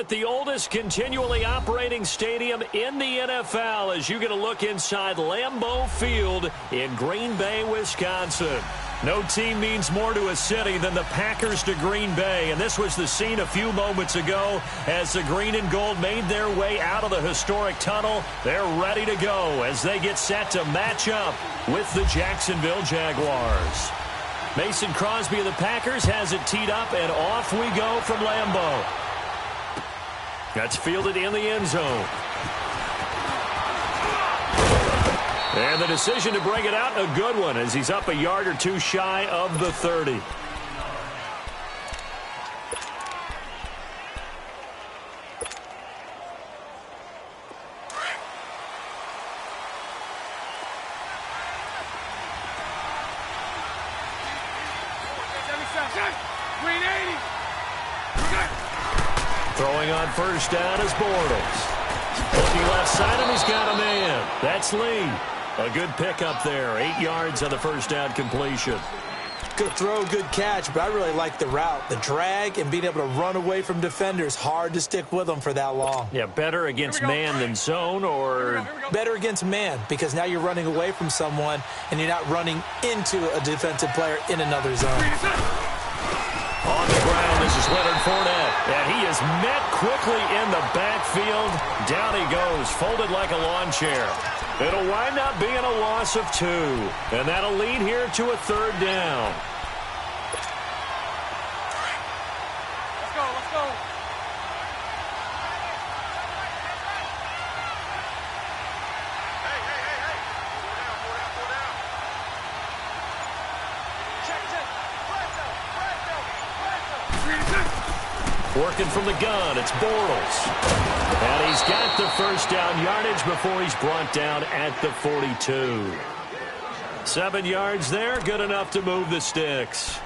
at the oldest continually operating stadium in the NFL as you get a look inside Lambeau Field in Green Bay, Wisconsin. No team means more to a city than the Packers to Green Bay, and this was the scene a few moments ago as the green and gold made their way out of the historic tunnel. They're ready to go as they get set to match up with the Jacksonville Jaguars. Mason Crosby of the Packers has it teed up, and off we go from Lambeau. That's fielded in the end zone. And the decision to bring it out, a good one, as he's up a yard or two shy of the 30. Throwing on first down is Bortles. Looking left side, and he's got a man. That's Lee. A good pickup there. 8 yards on the first down completion. Good throw, good catch, but I really like the route. The drag and being able to run away from defenders. Hard to stick with them for that long. Yeah, better against man than zone, or? Better against man, because now you're running away from someone and you're not running into a defensive player in another zone. On the ground, this is Leonard Fournette, and he is met quickly in the backfield. Down he goes, folded like a lawn chair. It'll wind up being a loss of 2, and that'll lead here to a third down. Let's go, let's go. Hey. Four down. Check. Working from the gun, it's Bortles. And he's got the first down yardage before he's brought down at the 42. 7 yards there, good enough to move the sticks.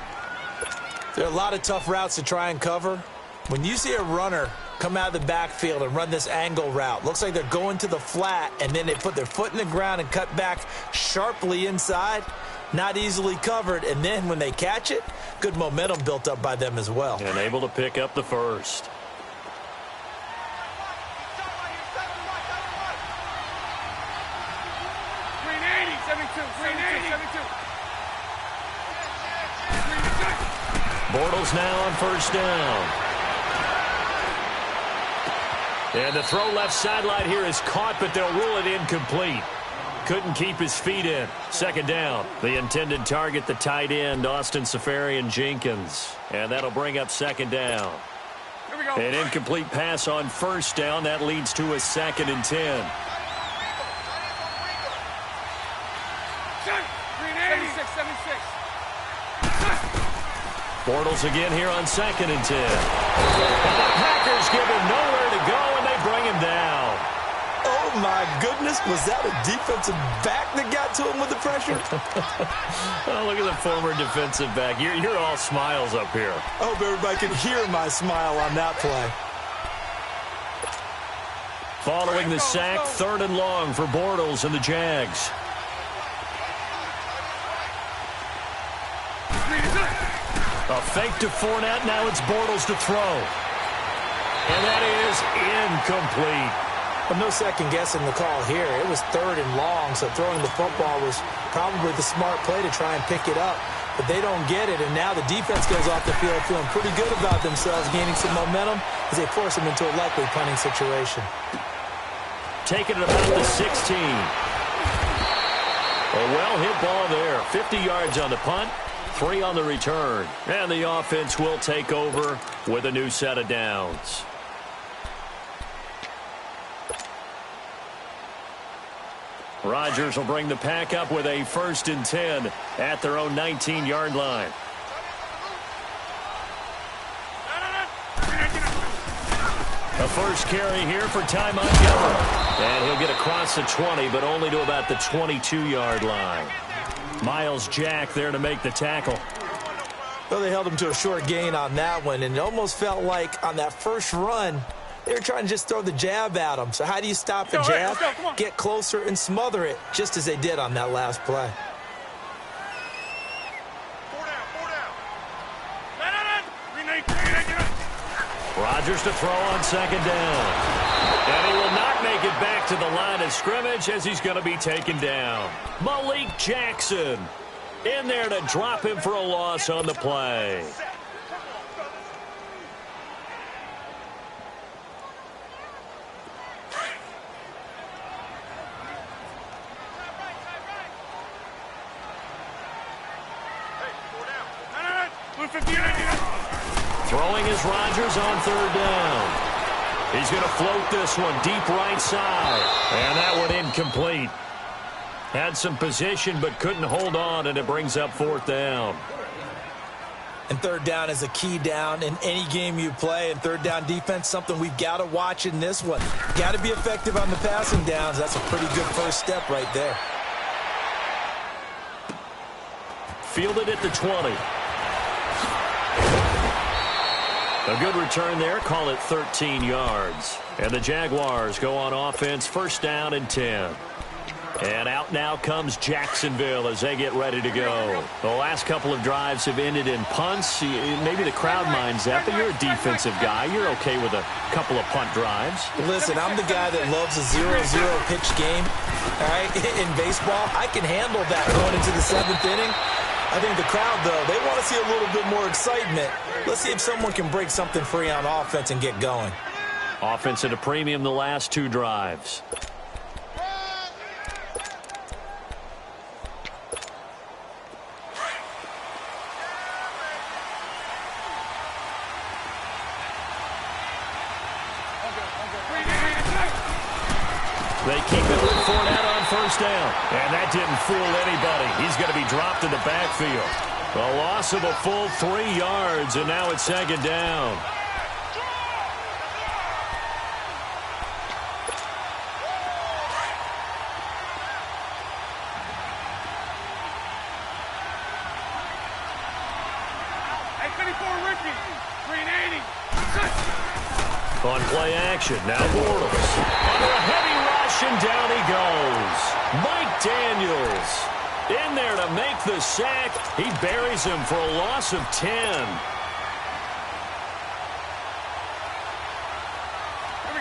There are a lot of tough routes to try and cover. When you see a runner come out of the backfield and run this angle route, looks like they're going to the flat, and then they put their foot in the ground and cut back sharply inside. Not easily covered, and then when they catch it, good momentum built up by them as well. And able to pick up the first. Bortles now on first down. And the throw left sideline here is caught, but they'll rule it incomplete. Couldn't keep his feet in. Second down. The intended target, the tight end, Austin Seferian-Jenkins. And that'll bring up second down. Here we go. An incomplete pass on first down. That leads to a 2nd and 10. 76. Bortles again here on 2nd and 10. And the Packers give him nowhere to go, and they bring him down. Oh, my goodness. Was that a defensive back that got to him with the pressure? Oh, look at the former defensive back. You're all smiles up here. I hope everybody can hear my smile on that play. Following the sack, 3rd and long for Bortles and the Jags. A fake to Fournette. Now it's Bortles to throw. And that is incomplete. Well, no second guessing the call here. It was 3rd and long, so throwing the football was probably the smart play to try and pick it up. But they don't get it, and now the defense goes off the field feeling pretty good about themselves, gaining some momentum as they force them into a likely punting situation. Taking it about the 16. A well-hit ball there. 50 yards on the punt. 3 on the return. And the offense will take over with a new set of downs. Rodgers will bring the pack up with a 1st and 10 at their own 19-yard line. A first carry here for Ty Montgomery. And he'll get across the 20, but only to about the 22-yard line. Miles Jack there to make the tackle. Well, they held him to a short gain on that one, and it almost felt like on that first run, they were trying to just throw the jab at him. So how do you stop the jab? Get closer and smother it, just as they did on that last play. Rodgers to throw on second down. And he will not make it back to the line of scrimmage as he's going to be taken down. Malik Jackson in there to drop him for a loss on the play. Throwing is Rodgers on third down. He's going to float this one deep right side. And that one incomplete. Had some position but couldn't hold on, and it brings up fourth down. And third down is a key down in any game you play. And third down defense, something we've got to watch in this one. Got to be effective on the passing downs. That's a pretty good first step right there. Fielded at the 20. A good return there. Call it 13 yards. And the Jaguars go on offense, first down and 10. And out now comes Jacksonville as they get ready to go. The last couple of drives have ended in punts. Maybe the crowd minds that, but you're a defensive guy. You're okay with a couple of punt drives. Listen, I'm the guy that loves a 0-0 pitch game. All right, in baseball, I can handle that going into the seventh inning. I think the crowd, though, they want to see a little bit more excitement. Let's see if someone can break something free on offense and get going. Offense at a premium the last two drives. They keep it with Fournette on first down. And that didn't fool anybody. He's going to be dropped in the backfield. A loss of a full 3 yards, and now it's second down. On play action, now Bortles. Under a heavy rush, and down he goes. Mike Daniels in there to make the sack. He buries him for a loss of 10.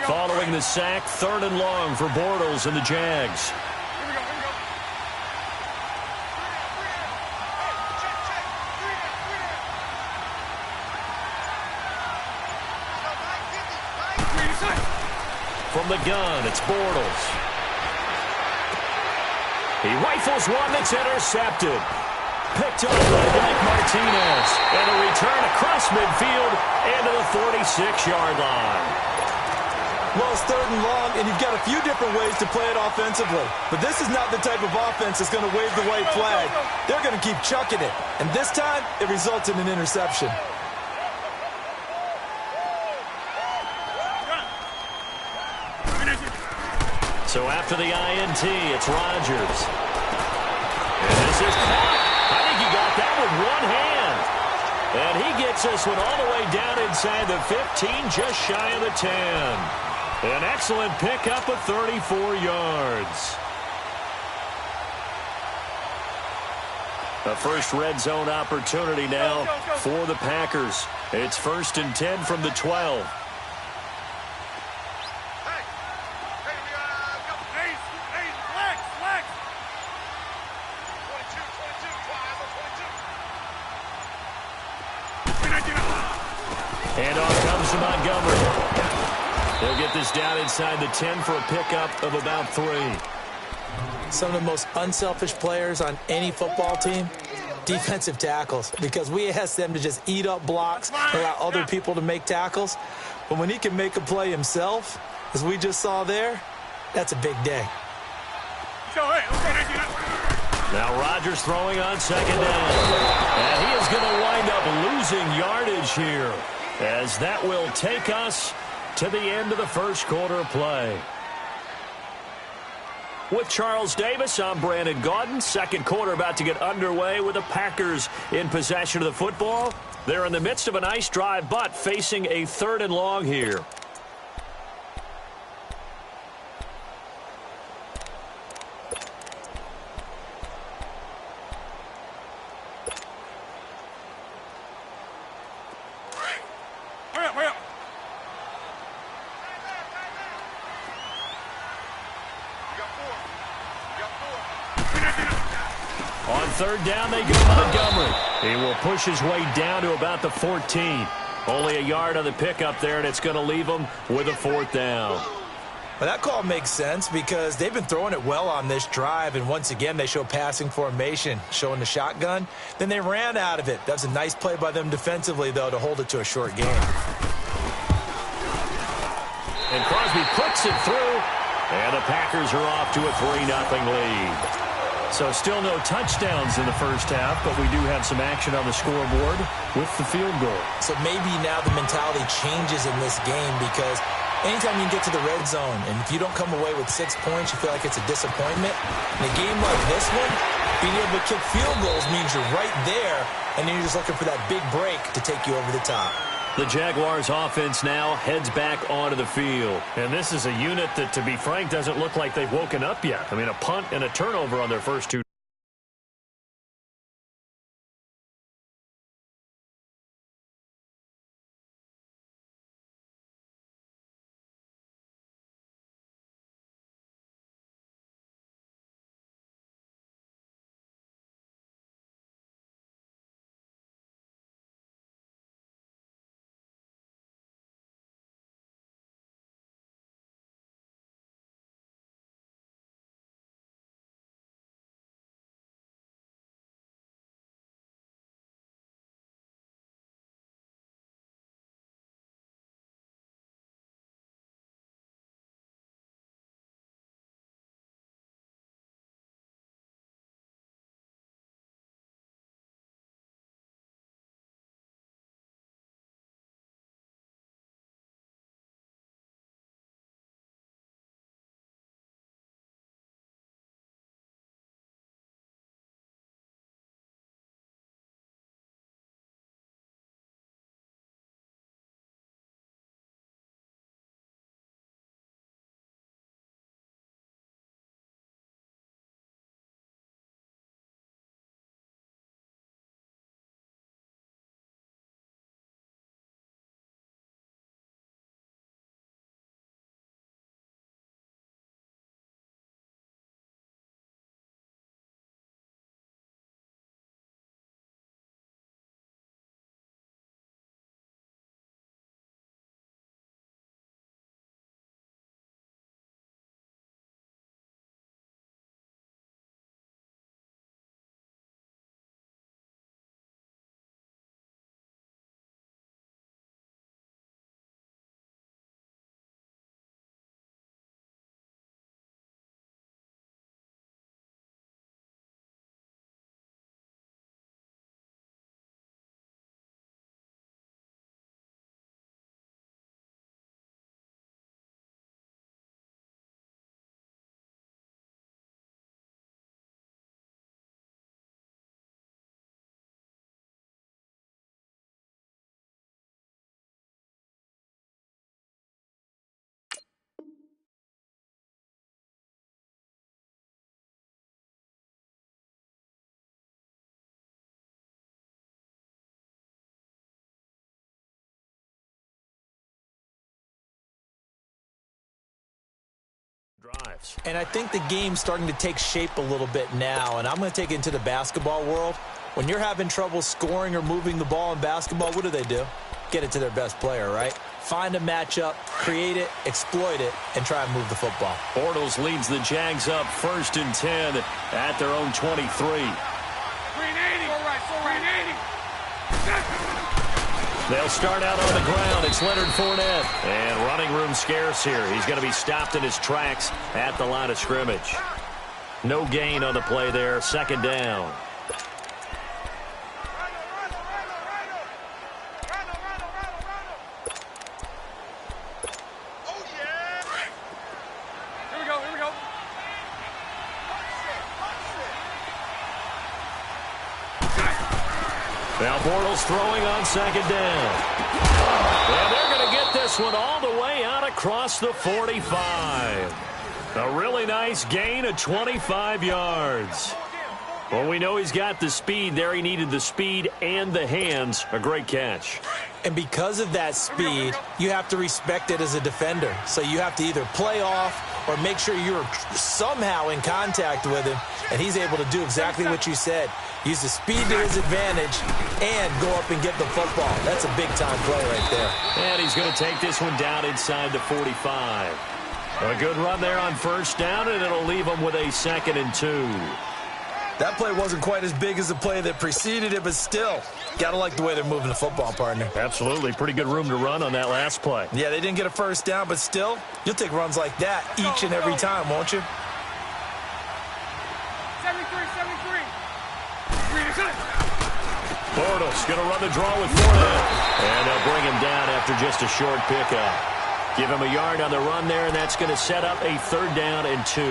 Following the sack, third and long for Bortles and the Jags. From the gun, it's Bortles. He rifles one that's intercepted. Picked up by Mike Martinez. And a return across midfield and to the 46-yard line. Well, it's third and long, and you've got a few different ways to play it offensively. But this is not the type of offense that's going to wave the white flag. They're going to keep chucking it. And this time, it results in an interception. So after the INT, it's Rodgers. And this is caught. I think he got that with one hand. And he gets this one all the way down inside the 15, just shy of the 10. An excellent pickup of 34 yards. A first red zone opportunity now for the Packers. It's first and 10 from the 12. And off comes to Montgomery. They'll get this down inside the 10 for a pickup of about 3. Some of the most unselfish players on any football team, defensive tackles, because we ask them to just eat up blocks, allow other people to make tackles. But when he can make a play himself, as we just saw there, that's a big day. Now Rodgers throwing on second down. And he is going to wind up losing yardage here, as that will take us to the end of the first quarter of play. With Charles Davis, I'm Brandon Gaudin. Second quarter about to get underway with the Packers in possession of the football. They're in the midst of a nice drive, but facing a third and long here. On third down, they go Montgomery. He will push his way down to about the 14. Only a yard on the pickup there, and it's going to leave him with a 4th down. Well, that call makes sense because they've been throwing it well on this drive, and once again, they show passing formation, showing the shotgun. Then they ran out of it. That's a nice play by them defensively, though, to hold it to a short game. And Crosby puts it through, and the Packers are off to a 3-0 lead. So still no touchdowns in the first half, but we do have some action on the scoreboard with the field goal. So maybe now the mentality changes in this game because anytime you get to the red zone, and if you don't come away with 6 points, you feel like it's a disappointment. In a game like this one, being able to kick field goals means you're right there, and then you're just looking for that big break to take you over the top. The Jaguars offense now heads back onto the field. And this is a unit that, to be frank, doesn't look like they've woken up yet. I mean, a punt and a turnover on their first 2. Drives. And I think the game's starting to take shape a little bit now, and I'm going to take it into the basketball world. When you're having trouble scoring or moving the ball in basketball, what do? Get it to their best player, right? Find a matchup, create it, exploit it, and try and move the football. Bortles leads the Jags up 1st and 10 at their own 23. 380. All right, 380. They'll start out on the ground. It's Leonard Fournette. And running room scarce here. He's going to be stopped in his tracks at the line of scrimmage. No gain on the play there. 2nd down. Now Bortles throwing on 2nd down. And they're going to get this one all the way out across the 45. A really nice gain of 25 yards. Well, we know he's got the speed there. He needed the speed and the hands. A great catch. And because of that speed, you have to respect it as a defender. So you have to either play off or make sure you're somehow in contact with him, and he's able to do exactly what you said. Use the speed to his advantage and go up and get the football. That's a big-time play right there. And he's going to take this one down inside the 45. A good run there on first down, and it'll leave him with a 2nd and 2. That play wasn't quite as big as the play that preceded it, but still, got to like the way they're moving the football, partner. Absolutely. Pretty good room to run on that last play. Yeah, they didn't get a first down, but still, you'll take runs like that each and every time, won't you? 73. Bortles going to run the draw with Fournette. And they'll bring him down after just a short pickup. Give him a yard on the run there, and that's going to set up a 3rd down and 2.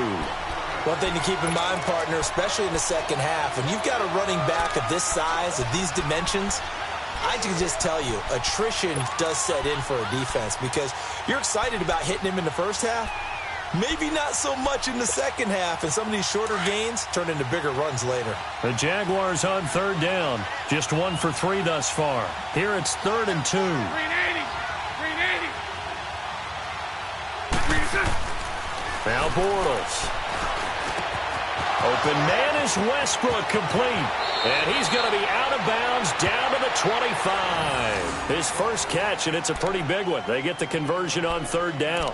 One thing to keep in mind, partner, especially in the second half, when you've got a running back of this size, of these dimensions, I can just tell you, attrition does set in for a defense because you're excited about hitting him in the first half. Maybe not so much in the second half, and some of these shorter gains turn into bigger runs later. The Jaguars on 3rd down. Just 1 for 3 thus far. Here it's 3rd and 2. 380. Now Bortles. Open man is Westbrook, complete. And he's going to be out of bounds down to the 25. His first catch, and it's a pretty big one. They get the conversion on 3rd down.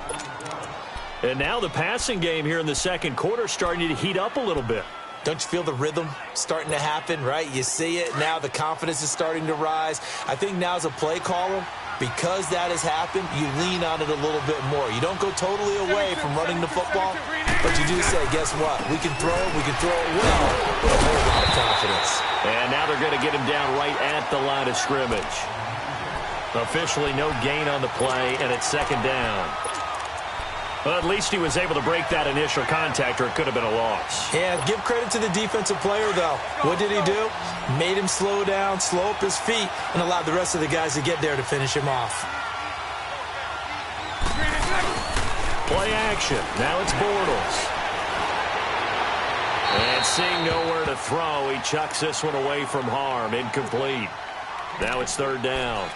And now the passing game here in the second quarter starting to heat up a little bit. Don't you feel the rhythm starting to happen, right? You see it. Now the confidence is starting to rise. I think now as a play caller, because that has happened, you lean on it a little bit more. You don't go totally away from running the football, but you do say, guess what? We can throw it well with a whole lot of confidence. And now they're going to get him down right at the line of scrimmage. Officially no gain on the play, and it's 2nd down. Well, at least he was able to break that initial contact, or it could have been a loss. Yeah, give credit to the defensive player, though. What did he do? Made him slow down, slow up his feet, and allowed the rest of the guys to get there to finish him off. Play action. Now it's Bortles. And seeing nowhere to throw, he chucks this one away from harm. Incomplete. Now it's 3rd down.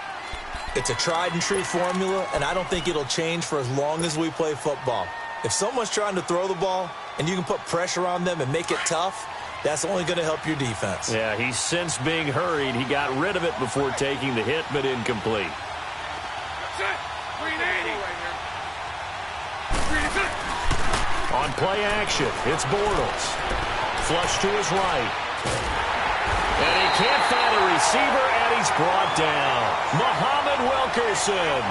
It's a tried-and-true formula, and I don't think it'll change for as long as we play football. If someone's trying to throw the ball and you can put pressure on them and make it tough, that's only going to help your defense. Yeah, he's since being hurried. He got rid of it before taking the hit, but incomplete. On play action, it's Bortles. Flush to his right. And he can't find a receiver, and he's brought down. Muhammad Wilkerson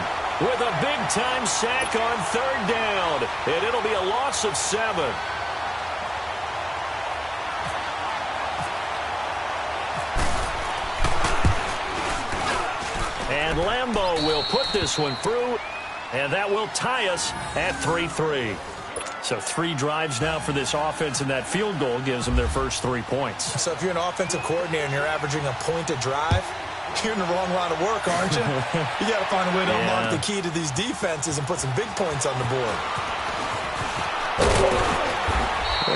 with a big-time sack on 3rd down. And it'll be a loss of 7. And Lambeau will put this one through, and that will tie us at 3-3. So 3 drives now for this offense, and that field goal gives them their first 3 points. So if you're an offensive coordinator and you're averaging a point a drive, you're in the wrong line of work, aren't you? You got to find a way to unlock the key to these defenses and put some big points on the board.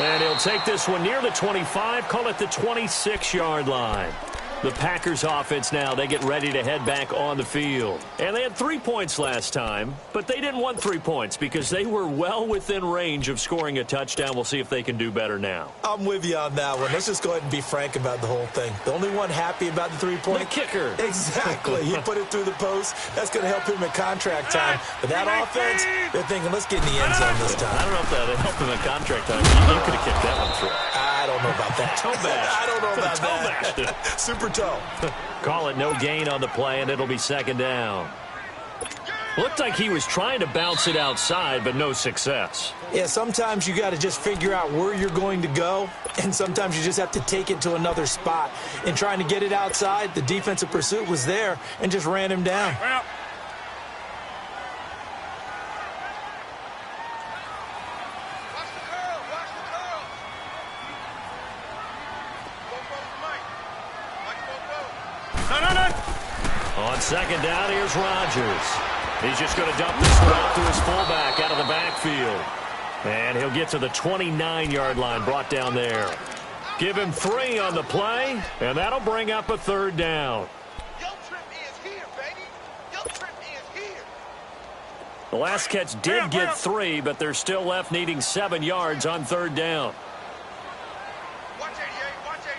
And he'll take this one near the 25, call it the 26-yard line. The Packers offense now, they get ready to head back on the field. And they had 3 points last time, but they didn't want 3 points because they were well within range of scoring a touchdown. We'll see if they can do better now. I'm with you on that one. Let's just go ahead and be frank about the whole thing. The only one happy about the 3-point? The kicker. Exactly. He put it through the post. That's going to help him in contract time. But that offense, they're thinking, let's get in the end zone this time. I don't know if that helped him in contract time. You could have kicked that one through. I don't know about that. Toe bash. I don't know about toe bashed it. Super toe. Call it no gain on the play, and it'll be 2nd down. Looked like he was trying to bounce it outside, but no success. Yeah, sometimes you got to just figure out where you're going to go, and sometimes you just have to take it to another spot. In trying to get it outside, the defensive pursuit was there and just ran him down. Well. On 2nd down, here's Rodgers. He's just going to dump this one off to his fullback out of the backfield. And he'll get to the 29-yard line, brought down there. Give him 3 on the play, and that'll bring up a 3rd down. Your trip is here, baby. Your trip is here. The last catch did get 3, but they're still left needing 7 yards on 3rd down. Watch 88. Watch 88.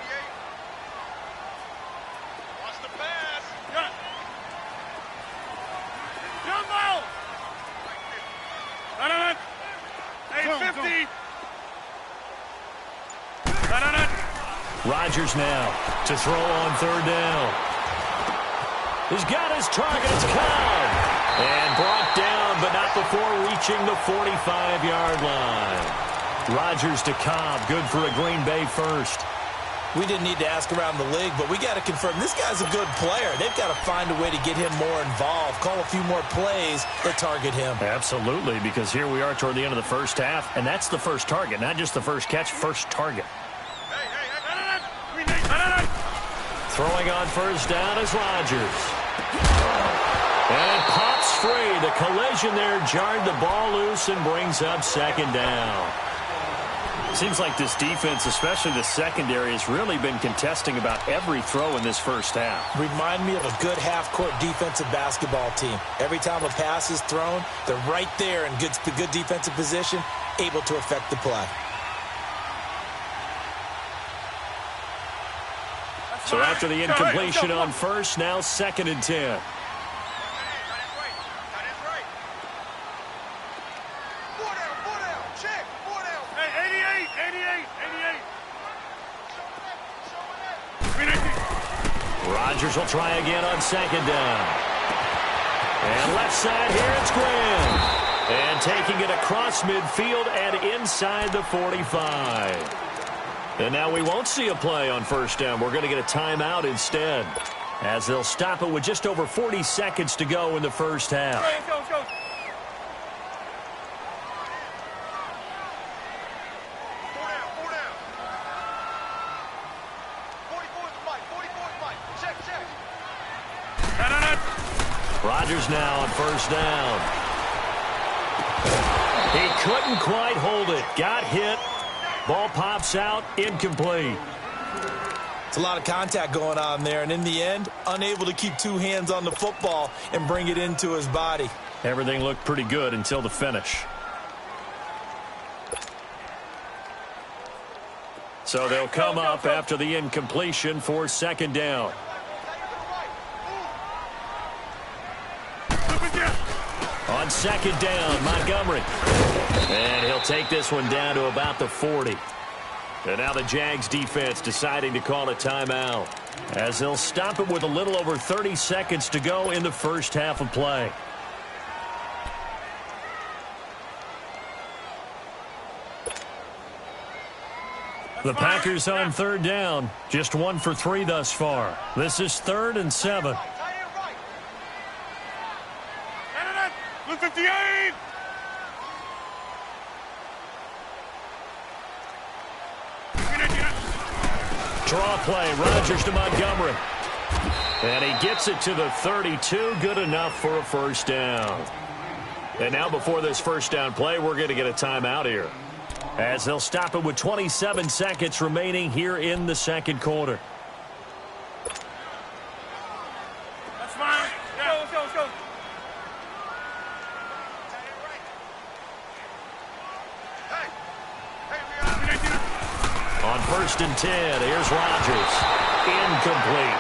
Watch the pass. Got it. Jumbo. 850. Rodgers now to throw on 3rd down. He's got his target. It's Cobb. And brought down, but not before reaching the 45-yard line. Rodgers to Cobb. Good for a Green Bay first. We didn't need to ask around the league, but we got to confirm this guy's a good player. They've got to find a way to get him more involved, call a few more plays that target him. Absolutely, because here we are toward the end of the first half, and that's the first target, not just the first catch, first target. Throwing on 1st down is Rodgers. And it pops free. The collision there jarred the ball loose and brings up 2nd down. Seems like this defense, especially the secondary, has really been contesting about every throw in this first half. Remind me of a good half-court defensive basketball team. Every time a pass is thrown, they're right there in good defensive position, able to affect the play. So after the incompletion on 1st, now 2nd and 10. Rodgers will try again on 2nd down. And left side here, it's Graham. And taking it across midfield and inside the 45. And now we won't see a play on 1st down. We're going to get a timeout instead, as they'll stop it with just over 40 seconds to go in the first half. Let's go, let's go. Four down. 44 is Mike. 44 is Mike. Check. Rodgers now on 1st down. He couldn't quite hold it. Got hit. Ball pops out, incomplete. It's a lot of contact going on there, and in the end, unable to keep 2 hands on the football and bring it into his body. Everything looked pretty good until the finish. So they'll come up after the incompletion for 2nd down. On 2nd down, Montgomery. And he'll take this one down to about the 40. And now the Jags defense deciding to call a timeout, as they'll stop it with a little over 30 seconds to go in the first half of play. The Packers on 3rd down, just 1 for 3 thus far. This is 3rd and 7. 58. Draw play, Rodgers to Montgomery. And he gets it to the 32, good enough for a 1st down. And now before this 1st down play, we're going to get a timeout here, as they'll stop it with 27 seconds remaining here in the 2nd quarter. That's fine. Let's go. On 1st and 10, here's Rodgers. Incomplete.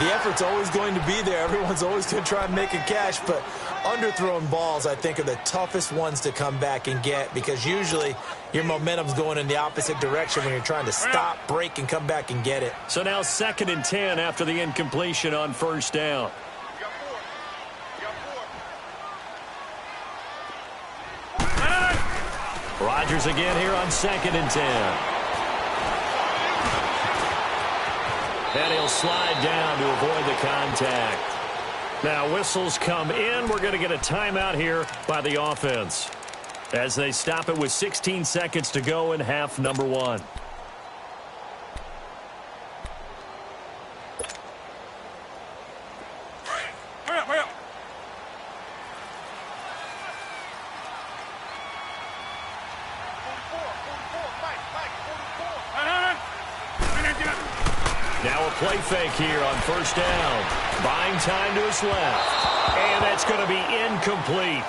The effort's always going to be there. Everyone's always going to try and make a catch, but underthrown balls, I think, are the toughest ones to come back and get, because usually your momentum's going in the opposite direction when you're trying to stop, break, and come back and get it. So now 2nd and 10 after the incompletion on 1st down. Rodgers again here on 2nd and 10. And he'll slide down to avoid the contact. Now whistles come in. We're going to get a timeout here by the offense, as they stop it with 16 seconds to go in half number 1. Hurry up. Now a play fake here on 1st down. Buying time to his left. And that's going to be incomplete.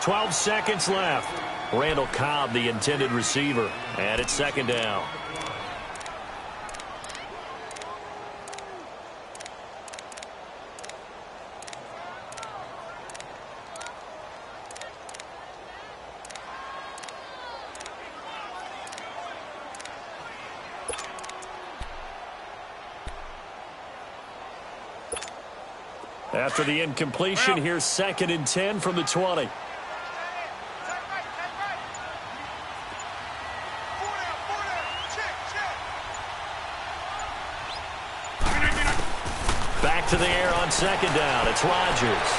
12 seconds left. Randall Cobb, the intended receiver. And it's second down. After the incompletion, here's 2nd and 10 from the 20. Back to the air on 2nd down. It's Rodgers.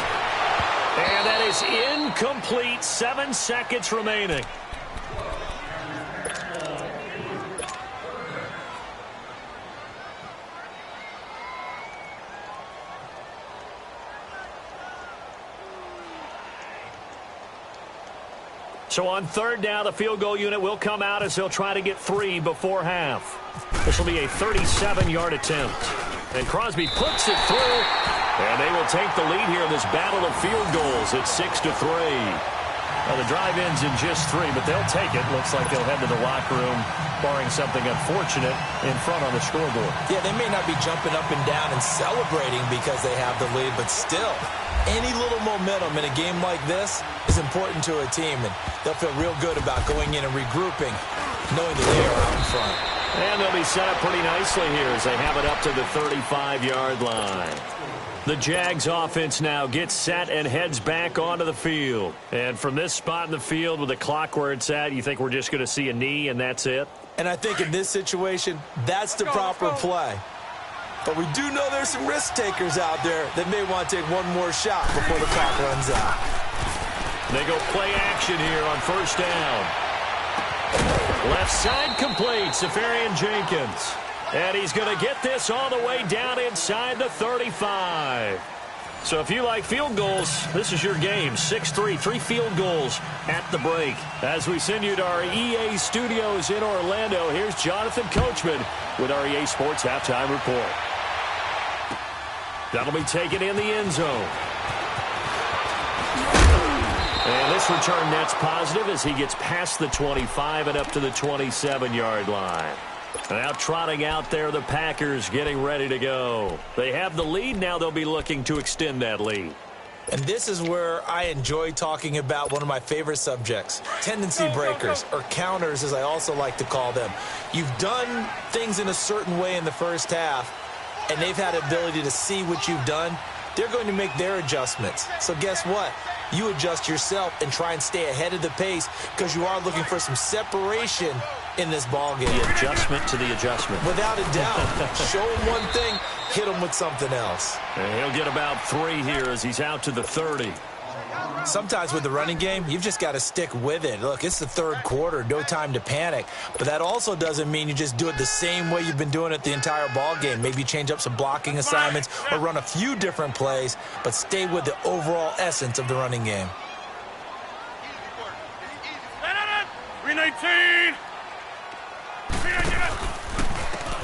And that is incomplete. 7 seconds remaining. So on 3rd down, the field goal unit will come out as they'll try to get 3 before half. This will be a 37-yard attempt. And Crosby puts it through, and they will take the lead here in this battle of field goals. It's 6-3. Well, the drive ends in just 3, but they'll take it. Looks like they'll head to the locker room, barring something unfortunate, in front on the scoreboard. Yeah, they may not be jumping up and down and celebrating because they have the lead, but still, any little momentum in a game like this is important to a team, and they'll feel real good about going in and regrouping, knowing that they are out in front. And they'll be set up pretty nicely here as they have it up to the 35-yard line. The Jags offense now gets set and heads back onto the field. And from this spot in the field with the clock where it's at, you think we're just going to see a knee and that's it? And I think in this situation, that's the proper play. But we do know there's some risk takers out there that may want to take one more shot before the clock runs out. They go play action here on 1st down. Left side complete, Safarian Jenkins. And he's going to get this all the way down inside the 35. So if you like field goals, this is your game. 6-3, 3 field goals at the break. As we send you to our EA studios in Orlando, here's Jonathan Coachman with our EA Sports Halftime Report. That'll be taken in the end zone. And this return net's positive as he gets past the 25 and up to the 27-yard line. Now trotting out there, the Packers getting ready to go. They have the lead. Now they'll be looking to extend that lead. And this is where I enjoy talking about one of my favorite subjects, tendency breakers, or counters as I also like to call them. You've done things in a certain way in the first half, and they've had ability to see what you've done. They're going to make their adjustments. So guess what? You adjust yourself and try and stay ahead of the pace because you are looking for some separation in this ball game. The adjustment to the adjustment. Without a doubt. Show him one thing, hit him with something else. And he'll get about 3 here as he's out to the 30. Sometimes with the running game, you've just got to stick with it. Look, it's the 3rd quarter, no time to panic. But that also doesn't mean you just do it the same way you've been doing it the entire ball game. Maybe change up some blocking assignments or run a few different plays, but stay with the overall essence of the running game. 319.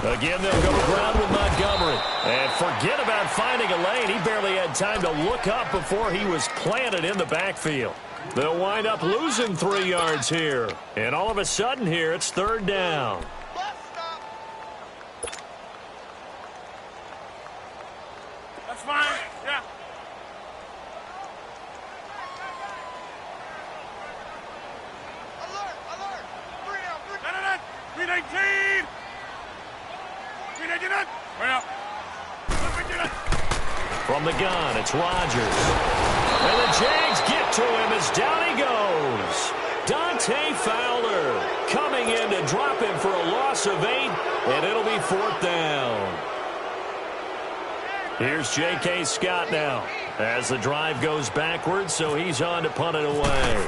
Again, they'll go ground with Montgomery. And forget about finding a lane. He barely had time to look up before he was planted in the backfield. They'll wind up losing 3 yards here. And all of a sudden here, it's 3rd down. That's fine. Yeah. Alert, alert. 319. From the gun, it's Rodgers. And the Jags get to him as down he goes. Dante Fowler coming in to drop him for a loss of 8, and it'll be 4th down. Here's J.K. Scott now as the drive goes backwards, so he's on to punt it away.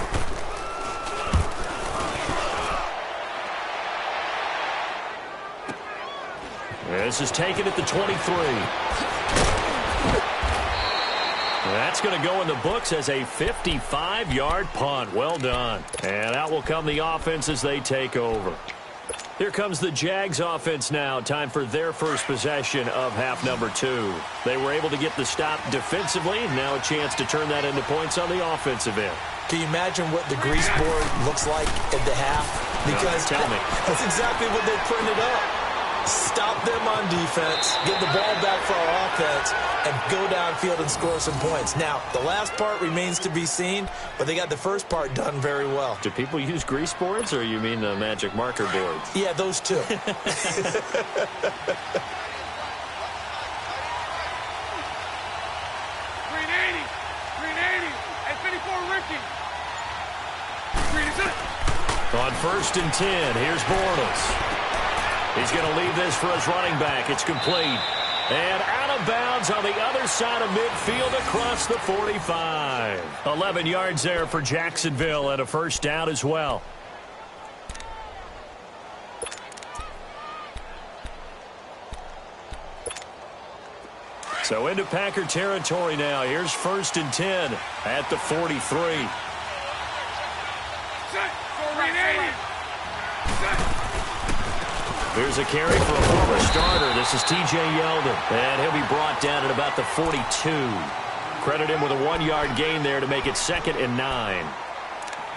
This is taken at the 23. That's going to go in the books as a 55-yard punt. Well done. And out will come the offense as they take over. Here comes the Jags offense now. Time for their first possession of half number 2. They were able to get the stop defensively. Now a chance to turn that into points on the offensive end. Can you imagine what the grease board looks like at the half? Because tell me. That's exactly what they printed up. Stop them on defense, get the ball back for our offense, and go downfield and score some points. Now, the last part remains to be seen, but they got the first part done very well. Do people use grease boards, or you mean the magic marker boards? Yeah, those two. 380. 380. Hey, 54, Ricky. On 1st and 10, here's Bortles. He's going to leave this for his running back. It's complete. And out of bounds on the other side of midfield across the 45. 11 yards there for Jacksonville and a first down as well. So into Packer territory now. Here's 1st and 10 at the 43. Here's a carry for a former starter. This is T.J. Yeldon, and he'll be brought down at about the 42. Credit him with a 1-yard gain there to make it 2nd and 9.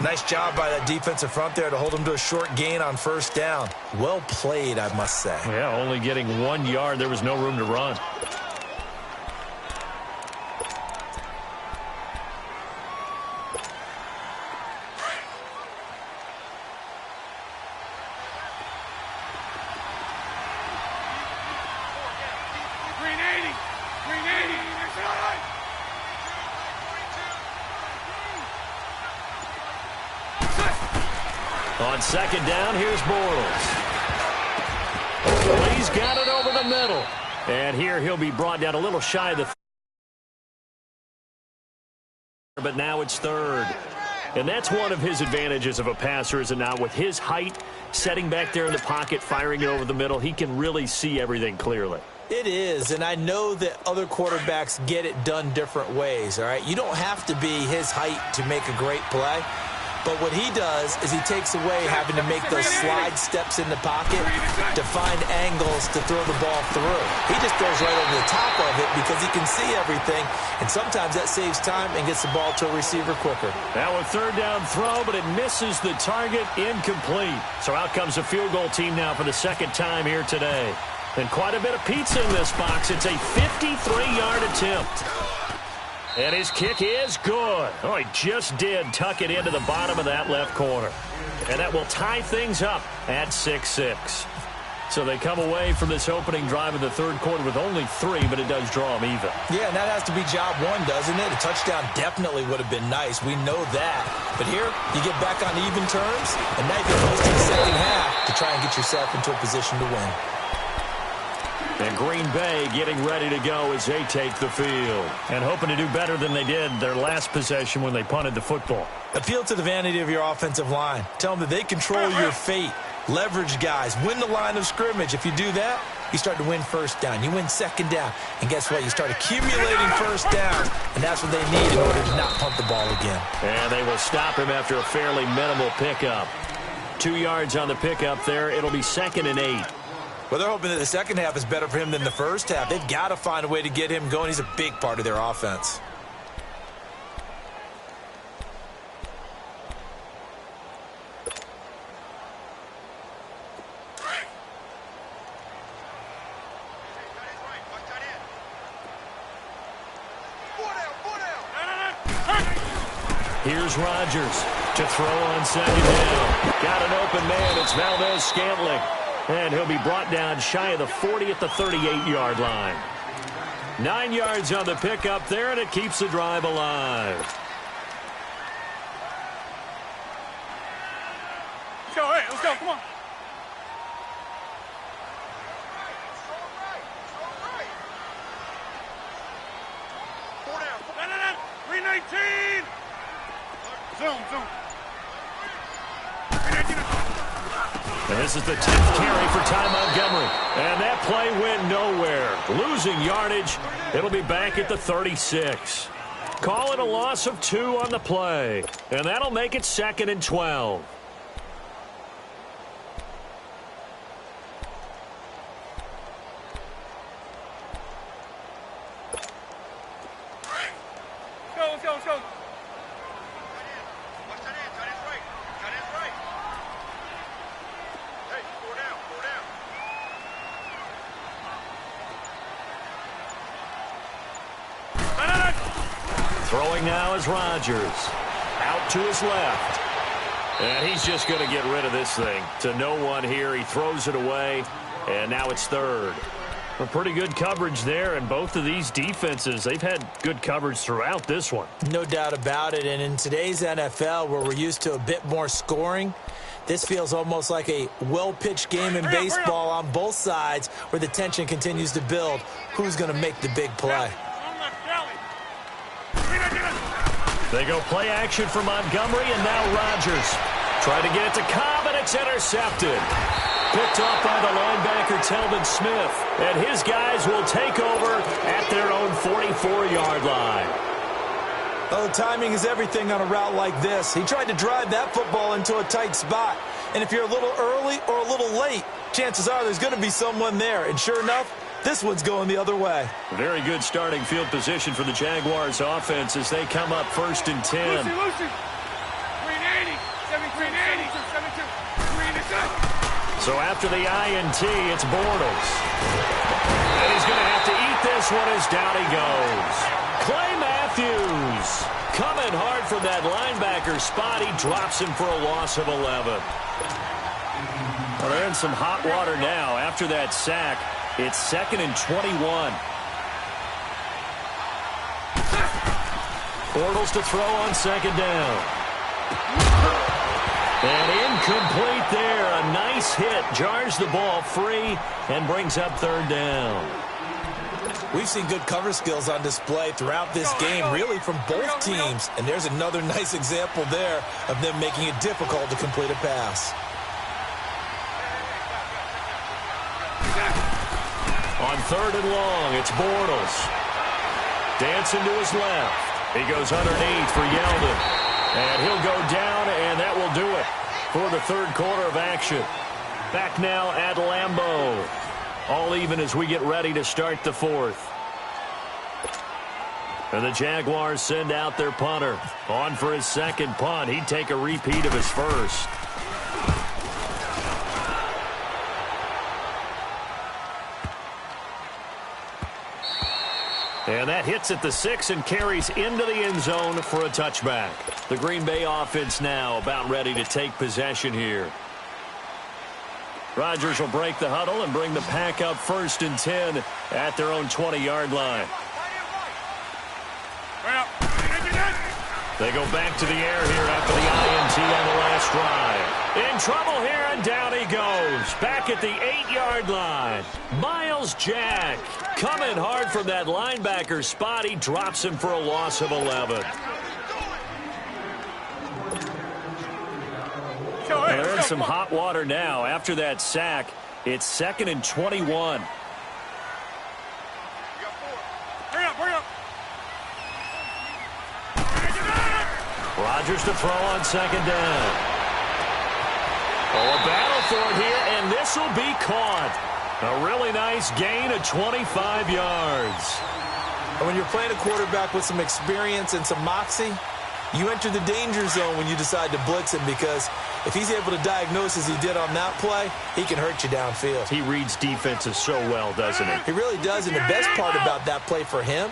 Nice job by that defensive front there to hold him to a short gain on 1st down. Well played, I must say. Yeah, only getting 1 yard. There was no room to run. On 2nd down, here's Bortles. He's got it over the middle. And here he'll be brought down a little shy of the... But now it's 3rd. And that's one of his advantages of a passer, is it not? With his height, setting back there in the pocket, firing it over the middle, he can really see everything clearly. It is, and I know that other quarterbacks get it done different ways, all right? You don't have to be his height to make a great play. But what he does is he takes away having to make those slide steps in the pocket to find angles to throw the ball through. He just throws right over the top of it because he can see everything, and sometimes that saves time and gets the ball to a receiver quicker. Now a 3rd down throw, but it misses the target, incomplete. So out comes a field goal team now for the 2nd time here today. And quite a bit of pizza in this box. It's a 53-yard attempt. And his kick is good. Oh, he just did tuck it into the bottom of that left corner. And that will tie things up at 6-6. So they come away from this opening drive in the 3rd quarter with only 3, but it does draw them even. Yeah, and that has to be job 1, doesn't it? A touchdown definitely would have been nice. We know that. But here, you get back on even terms, and now you can close to the 2nd half to try and get yourself into a position to win. And Green Bay getting ready to go as they take the field. And hoping to do better than they did their last possession when they punted the football. Appeal to the vanity of your offensive line. Tell them that they control your fate. Leverage guys. Win the line of scrimmage. If you do that, you start to win 1st down. You win 2nd down. And guess what? You start accumulating 1st downs. And that's what they need in order to not punt the ball again. And they will stop him after a fairly minimal pickup. 2 yards on the pickup there. It'll be 2nd and 8. Well, they're hoping that the 2nd half is better for him than the 1st half. They've got to find a way to get him going. He's a big part of their offense. Here's Rodgers to throw on 2nd down. Got an open man. It's Valdez-Scantling. And he'll be brought down shy of the 40 at the 38-yard line. 9 yards on the pickup there, and it keeps the drive alive. Let's go, hey, let's go, come on. No. 319. Zoom. And this is the 10th carry for Ty Montgomery. And that play went nowhere. Losing yardage. It'll be back at the 36. Call it a loss of 2 on the play. And that'll make it 2nd and 12. Throwing now is Rodgers. Out to his left. And he's just going to get rid of this thing. To no one here. He throws it away. And now it's third. A pretty good coverage there. And both of these defenses, they've had good coverage throughout this one. No doubt about it. And in today's NFL, where we're used to a bit more scoring, this feels almost like a well-pitched game in baseball on both sides where the tension continues to build. Who's going to make the big play? They go play action for Montgomery, and now Rodgers. Trying to get it to Cobb, and it's intercepted. Picked off by the linebacker, Telvin Smith. And his guys will take over at their own 44-yard line. Oh, timing is everything on a route like this. He tried to drive that football into a tight spot. And if you're a little early or a little late, chances are there's going to be someone there. And sure enough, this one's going the other way. Very good starting field position for the Jaguars offense as they come up 1st and 10. Lucy. 380, 73, 72, 382. So after the INT, it's Bortles. And he's going to have to eat this one as down he goes. Clay Matthews coming hard from that linebacker spot. He drops him for a loss of 11. Well, they're in some hot water now after that sack. It's 2nd and 21. Bortles to throw on 2nd down. And incomplete there. A nice hit. Jars the ball free and brings up 3rd down. We've seen good cover skills on display throughout this game, really from both teams. And there's another nice example there of them making it difficult to complete a pass. On 3rd and long, it's Bortles. Dancing to his left. He goes underneath for Yeldon. And he'll go down, and that will do it for the 3rd quarter of action. Back now at Lambeau. All even as we get ready to start the 4th. And the Jaguars send out their punter. On for his 2nd punt. He'd take a repeat of his first. And that hits at the 6 and carries into the end zone for a touchback. The Green Bay offense now about ready to take possession here. Rodgers will break the huddle and bring the pack up 1st and 10 at their own 20-yard line. They go back to the air here after the INT on the last drive. In trouble here, and down he goes. Back at the 8-yard line. Miles Jack coming hard from that linebacker spot. He drops him for a loss of 11. They're in some hot water now. After that sack, it's 2nd and 21. Rodgers to throw on 2nd down. Oh, a battle for it here, and this will be caught. A really nice gain of 25 yards. And when you're playing a quarterback with some experience and some moxie, you enter the danger zone when you decide to blitz him, because if he's able to diagnose as he did on that play, he can hurt you downfield. He reads defenses so well, doesn't he? He really does, and the best part about that play for him,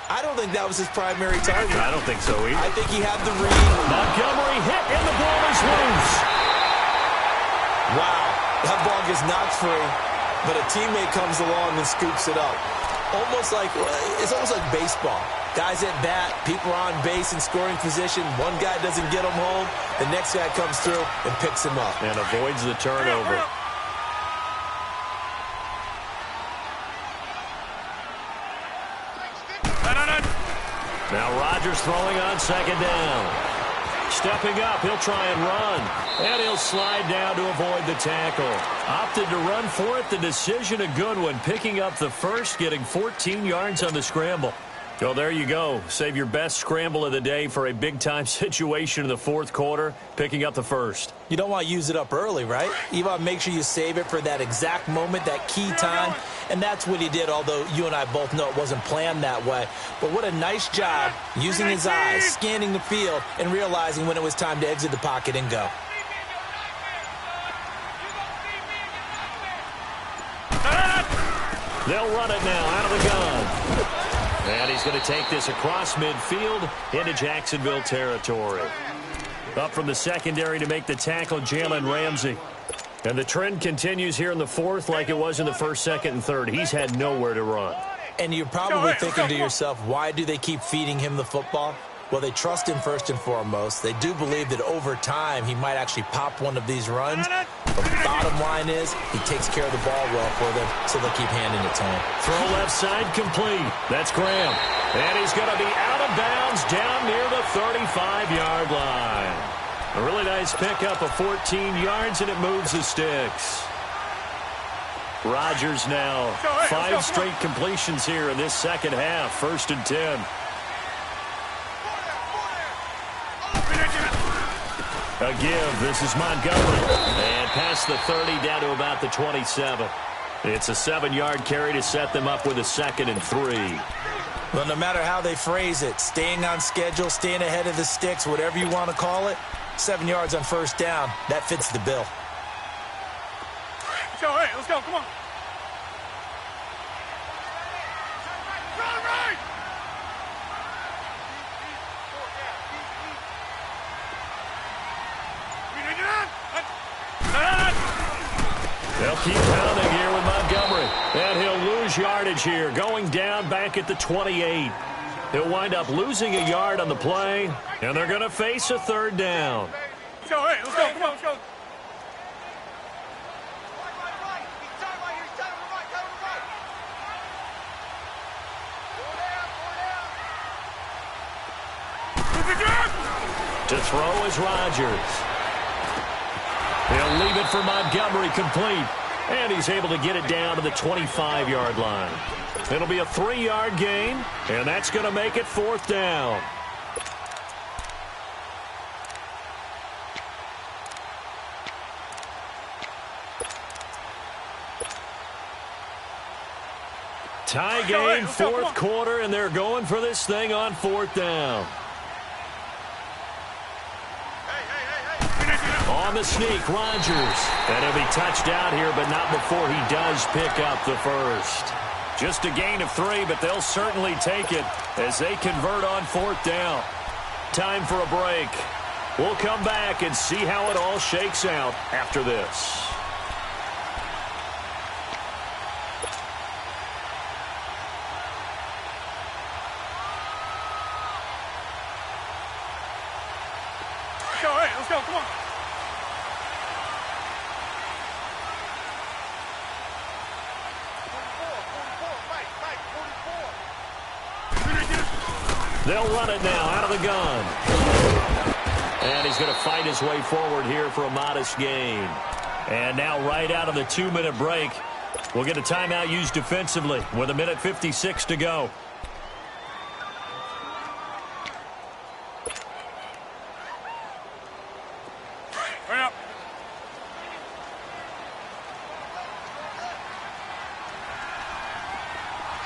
I don't think that was his primary target. I don't think so either. I think he had the read. Montgomery hit, and the ball is loose. Wow, that ball gets knocked free, but a teammate comes along and scoops it up. It's almost like baseball. Guys at bat, people are on base in scoring position. One guy doesn't get him home. The next guy comes through and picks him up. And avoids the turnover. Now Rodgers throwing on 2nd down. Stepping up, he'll try and run. And he'll slide down to avoid the tackle. Opted to run for it. The decision a good one. Picking up the first, getting 14 yards on the scramble. Well, there you go. Save your best scramble of the day for a big-time situation in the 4th quarter, picking up the first. You don't want to use it up early, right? You want to make sure you save it for that exact moment, that key time, and that's what he did, although you and I both know it wasn't planned that way. But what a nice job using his eyes, scanning the field, and realizing when it was time to exit the pocket and go. They'll run it now out of the gun. And he's going to take this across midfield into Jacksonville territory. Up from the secondary to make the tackle, Jalen Ramsey. And the trend continues here in the fourth like it was in the first, second, and third. He's had nowhere to run. And you're probably thinking to yourself, why do they keep feeding him the football? Well, they trust him first and foremost. They do believe that over time he might actually pop one of these runs. But the bottom line is he takes care of the ball well for them, so they'll keep handing it to him. Throw left side complete. That's Graham. And he's going to be out of bounds down near the 35-yard line. A really nice pickup of 14 yards, and it moves the sticks. Rodgers now 5 straight completions here in this second half. 1st and 10. A give. This is Montgomery. And past the 30 down to about the 27. It's a 7-yard carry to set them up with a 2nd and 3. Well, no matter how they phrase it, staying on schedule, staying ahead of the sticks, whatever you want to call it, 7 yards on 1st down, that fits the bill. Let's go, hey, let's go, come on. They'll keep pounding here with Montgomery. And he'll lose yardage here, going down back at the 28. He'll wind up losing a yard on the play, and they're going to face a 3rd down. Let's go, hey, let's go, come on, let's go. To throw is Rodgers. He'll leave it for Montgomery complete. And he's able to get it down to the 25-yard line. It'll be a 3-yard gain, and that's going to make it 4th down. Tie game, 4th quarter, and they're going for this thing on 4th down. On the sneak, Rodgers. And he'll be touched out here, but not before he does pick up the first. Just a gain of 3, but they'll certainly take it as they convert on 4th down. Time for a break. We'll come back and see how it all shakes out after this. Let's go, come on. They'll run it now out of the gun. And he's going to fight his way forward here for a modest gain. And now right out of the 2-minute break, we'll get a timeout used defensively with 1:56 to go. Hurry up.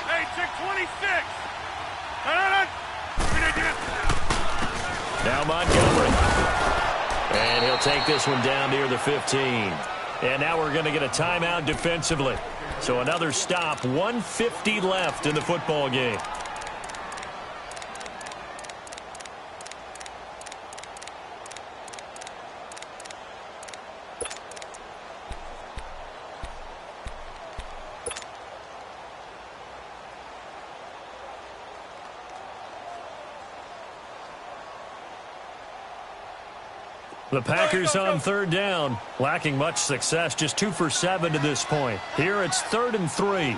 Hey, check 26. Now Montgomery. And he'll take this one down near the 15. And now we're going to get a timeout defensively. So another stop, 1:50 left in the football game. The Packers on 3rd down, lacking much success, just 2 for 7 to this point. Here it's 3rd and 3.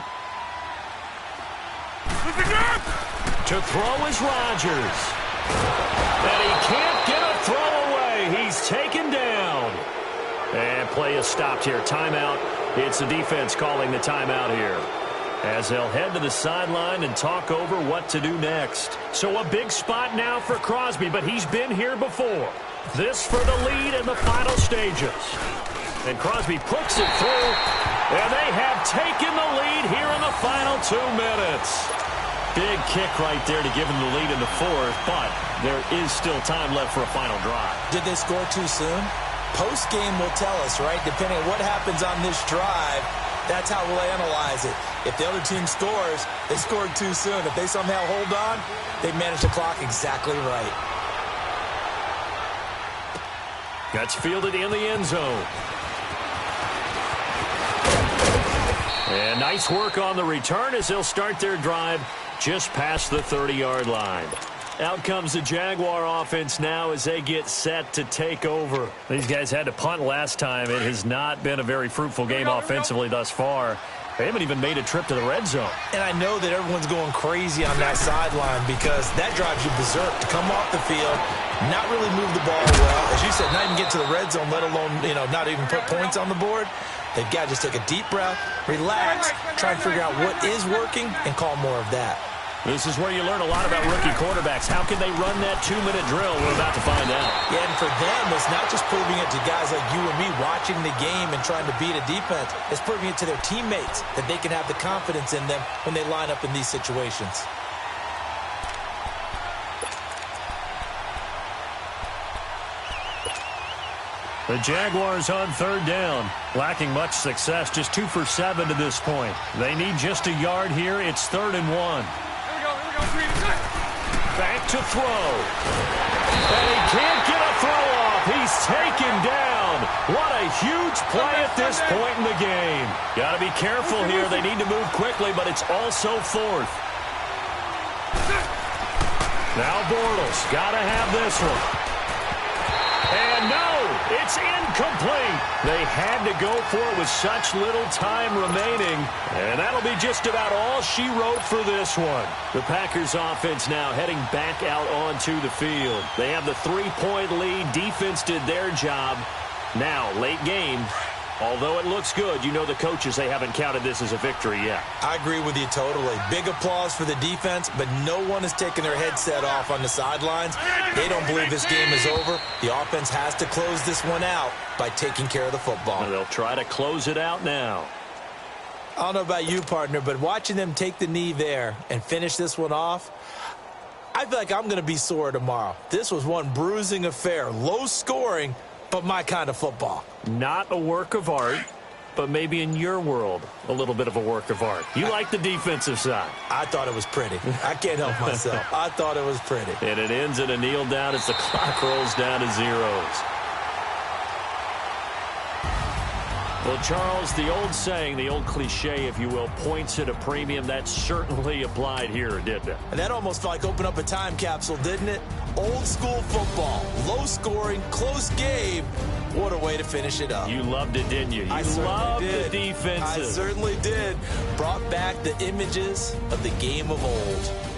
To throw is Rodgers. And he can't get a throw away. He's taken down. And play is stopped here. Timeout. It's the defense calling the timeout here, as they'll head to the sideline and talk over what to do next. So a big spot now for Crosby, but he's been here before. This for the lead in the final stages. And Crosby puts it through, and they have taken the lead here in the final 2 minutes. Big kick right there to give them the lead in the 4th, but there is still time left for a final drive. Did they score too soon? Post-game will tell us, right? Depending on what happens on this drive, That's how we'll analyze it. If the other team scores, they scored too soon. If they somehow hold on, they manage the clock exactly right. That's fielded in the end zone. And nice work on the return as they'll start their drive just past the 30-yard line. Out comes the Jaguar offense now as they get set to take over. These guys had to punt last time. It has not been a very fruitful game offensively thus far. They haven't even made a trip to the red zone. And I know that everyone's going crazy on that sideline because that drives you berserk to come off the field, not really move the ball well. As you said, not even get to the red zone, let alone, not even put points on the board. They've got to just take a deep breath, relax, try and figure out what is working, and call more of that. This is where you learn a lot about rookie quarterbacks. How can they run that 2-minute drill? We're about to find out. Yeah, and for them, it's not just proving it to guys like you and me watching the game and trying to beat a defense. It's proving it to their teammates that they can have the confidence in them when they line up in these situations. The Jaguars on third down, lacking much success, just 2 for 7 to this point. They need just a yard here. It's 3rd and 1. Back to throw. And he can't get a throw off. He's taken down. What a huge play at this point in the game. Got to be careful here. They need to move quickly, but it's also 4th. Now Bortles got to have this one. And no, it's incomplete. They had to go for it with such little time remaining. And that'll be just about all she wrote for this one. The Packers offense now heading back out onto the field. They have the 3-point lead. Defense did their job. Now, late game. Although it looks good, you know the coaches, they haven't counted this as a victory yet. I agree with you totally. Big applause for the defense, but no one is taking their headset off on the sidelines. They don't believe this game is over. The offense has to close this one out by taking care of the football. And they'll try to close it out now. I don't know about you, partner, but watching them take the knee there and finish this one off, I feel like I'm going to be sore tomorrow. This was one bruising affair. Low scoring, but my kind of football. Not a work of art, but maybe in your world, a little bit of a work of art. You like the defensive side. I thought it was pretty. I can't help myself. I thought it was pretty. And it ends in a kneel down as the clock rolls down to zeros. Well, Charles, the old saying, the old cliche, if you will, points at a premium, that certainly applied here, didn't it? And that almost felt like opened up a time capsule, didn't it? Old school football, low scoring, close game. What a way to finish it up. You loved it, didn't you? You loved the defensive. I certainly did. Brought back the images of the game of old.